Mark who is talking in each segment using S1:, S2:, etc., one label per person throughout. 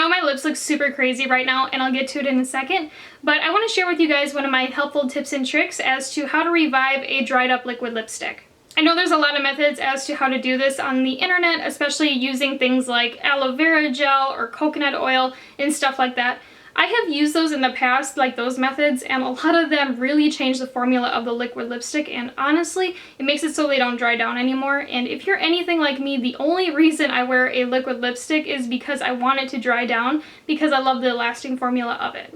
S1: know my lips look super crazy right now, and I'll get to it in a second, but I want to share with you guys one of my helpful tips and tricks as to how to revive a dried up liquid lipstick. I know there's a lot of methods as to how to do this on the internet, especially using things like aloe vera gel or coconut oil and stuff like that. I have used those in the past, like those methods, and a lot of them really change the formula of the liquid lipstick, and honestly, it makes it so they don't dry down anymore. And if you're anything like me, the only reason I wear a liquid lipstick is because I want it to dry down, because I love the lasting formula of it.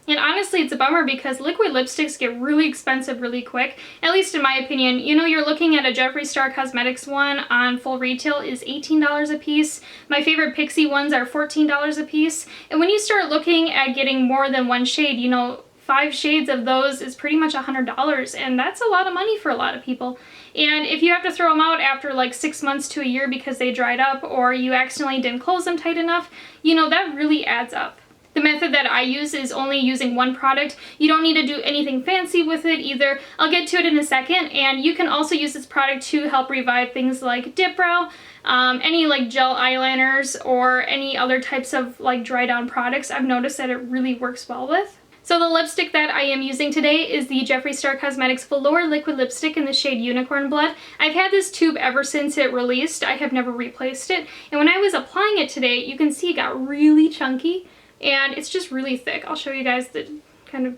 S1: And honestly, it's a bummer because liquid lipsticks get really expensive really quick, at least in my opinion. You know, you're looking at a Jeffree Star Cosmetics one on full retail is $18 a piece. My favorite Pixie ones are $14 a piece. And when you start looking at getting more than one shade, you know, 5 shades of those is pretty much $100, and that's a lot of money for a lot of people. And if you have to throw them out after like 6 months to a year because they dried up or you accidentally didn't close them tight enough, you know, that really adds up. The method that I use is only using one product. You don't need to do anything fancy with it either. I'll get to it in a second, and you can also use this product to help revive things like dip brow, any like gel eyeliners, or any other types of like dry down products. I've noticed that it really works well with. So the lipstick that I am using today is the Jeffree Star Cosmetics Velour Liquid Lipstick in the shade Unicorn Blood. I've had this tube ever since it released. I have never replaced it. And when I was applying it today, you can see it got really chunky. And it's just really thick. I'll show you guys the kind of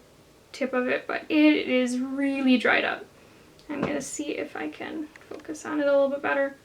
S1: tip of it, but it is really dried up. I'm gonna see if I can focus on it a little bit better.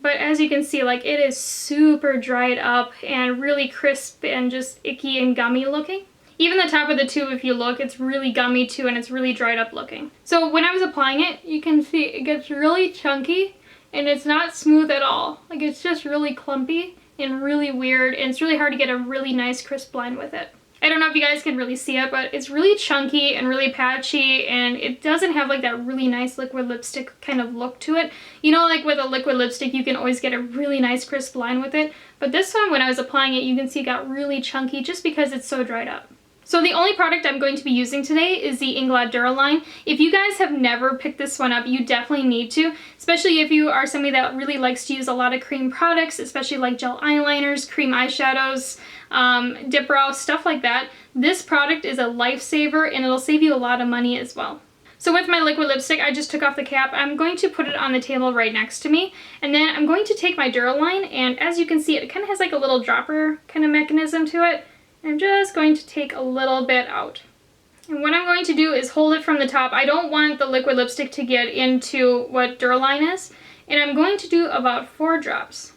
S1: But as you can see, like, it is super dried up and really crisp and just icky and gummy looking. Even the top of the tube, if you look, it's really gummy too, and it's really dried up looking. So when I was applying it, you can see it gets really chunky and it's not smooth at all. Like, it's just really clumpy and really weird, and it's really hard to get a really nice crisp line with it. I don't know if you guys can really see it, but it's really chunky and really patchy, and it doesn't have like that really nice liquid lipstick kind of look to it. You know, like with a liquid lipstick, you can always get a really nice crisp line with it, but this one, when I was applying it, you can see it got really chunky just because it's so dried up. So the only product I'm going to be using today is the Inglot Duraline. If you guys have never picked this one up, you definitely need to, especially if you are somebody that really likes to use a lot of cream products, especially like gel eyeliners, cream eyeshadows, dip brow, stuff like that. This product is a lifesaver, and it'll save you a lot of money as well. So with my liquid lipstick, I just took off the cap. I'm going to put it on the table right next to me, and then I'm going to take my Duraline, and as you can see, it kind of has like a little dropper kind of mechanism to it. I'm just going to take a little bit out. And what I'm going to do is hold it from the top. I don't want the liquid lipstick to get into what Duraline is. And I'm going to do about 4 drops.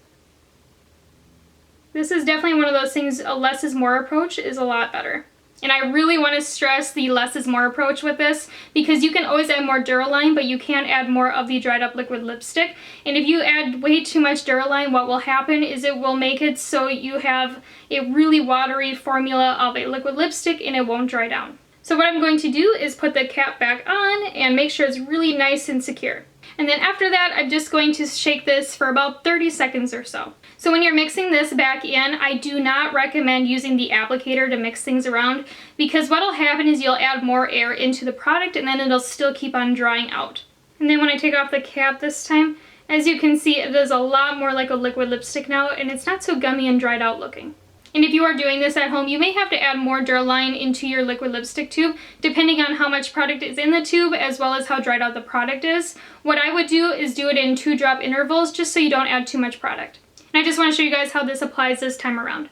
S1: This is definitely one of those things, a less is more approach is a lot better. And I really want to stress the less is more approach with this, because you can always add more Duraline, but you can't add more of the dried up liquid lipstick. And if you add way too much Duraline, what will happen is it will make it so you have a really watery formula of a liquid lipstick, and it won't dry down. So what I'm going to do is put the cap back on and make sure it's really nice and secure. And then after that, I'm just going to shake this for about 30 seconds or so. So when you're mixing this back in, I do not recommend using the applicator to mix things around, because what'll happen is you'll add more air into the product and then it'll still keep on drying out. And then when I take off the cap this time, as you can see, it is a lot more like a liquid lipstick now, and it's not so gummy and dried out looking. And if you are doing this at home, you may have to add more Duraline into your liquid lipstick tube, depending on how much product is in the tube, as well as how dried out the product is. What I would do is do it in 2-drop intervals, just so you don't add too much product. And I just want to show you guys how this applies this time around.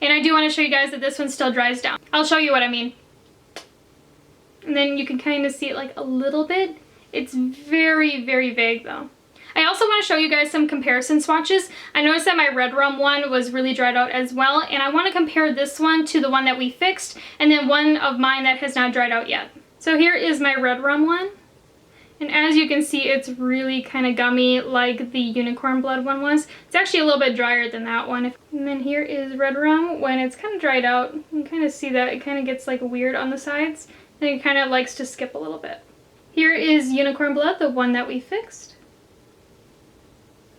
S1: And I do want to show you guys that this one still dries down. I'll show you what I mean. And then you can kind of see it like a little bit. It's very, very vague though. I also want to show you guys some comparison swatches. I noticed that my Redrum one was really dried out as well, and I want to compare this one to the one that we fixed, and then one of mine that has not dried out yet. So here is my Redrum one. And as you can see, it's really kind of gummy like the Unicorn Blood one was. It's actually a little bit drier than that one. And then here is Redrum when it's kind of dried out. You can kind of see that it kind of gets like weird on the sides. And it kind of likes to skip a little bit. Here is Unicorn Blood, the one that we fixed.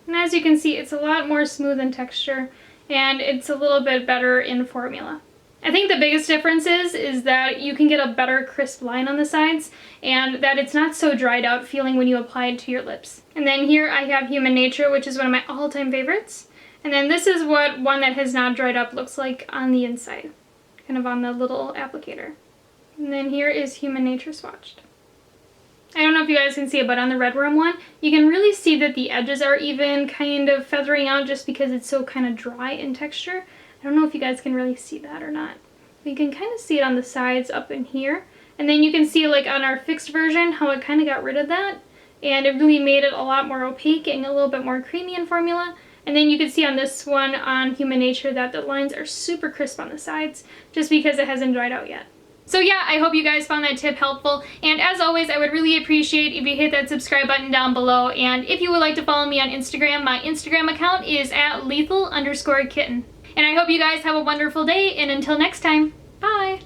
S1: And as you can see, it's a lot more smooth in texture, and it's a little bit better in formula. I think the biggest difference is that you can get a better crisp line on the sides and that it's not so dried out feeling when you apply it to your lips. And then here I have Human Nature, which is one of my all-time favorites. And then this is what one that has not dried up looks like on the inside, kind of on the little applicator. And then here is Human Nature swatched. I don't know if you guys can see it, but on the Redrum one, you can really see that the edges are even kind of feathering out just because it's so kind of dry in texture. I don't know if you guys can really see that or not. But you can kind of see it on the sides up in here. And then you can see like on our fixed version how it kind of got rid of that. And it really made it a lot more opaque and a little bit more creamy in formula. And then you can see on this one on Human Nature that the lines are super crisp on the sides just because it hasn't dried out yet. So yeah, I hope you guys found that tip helpful, and as always, I would really appreciate if you hit that subscribe button down below, and if you would like to follow me on Instagram, my Instagram account is @lethal_kitten. And I hope you guys have a wonderful day, and until next time, bye!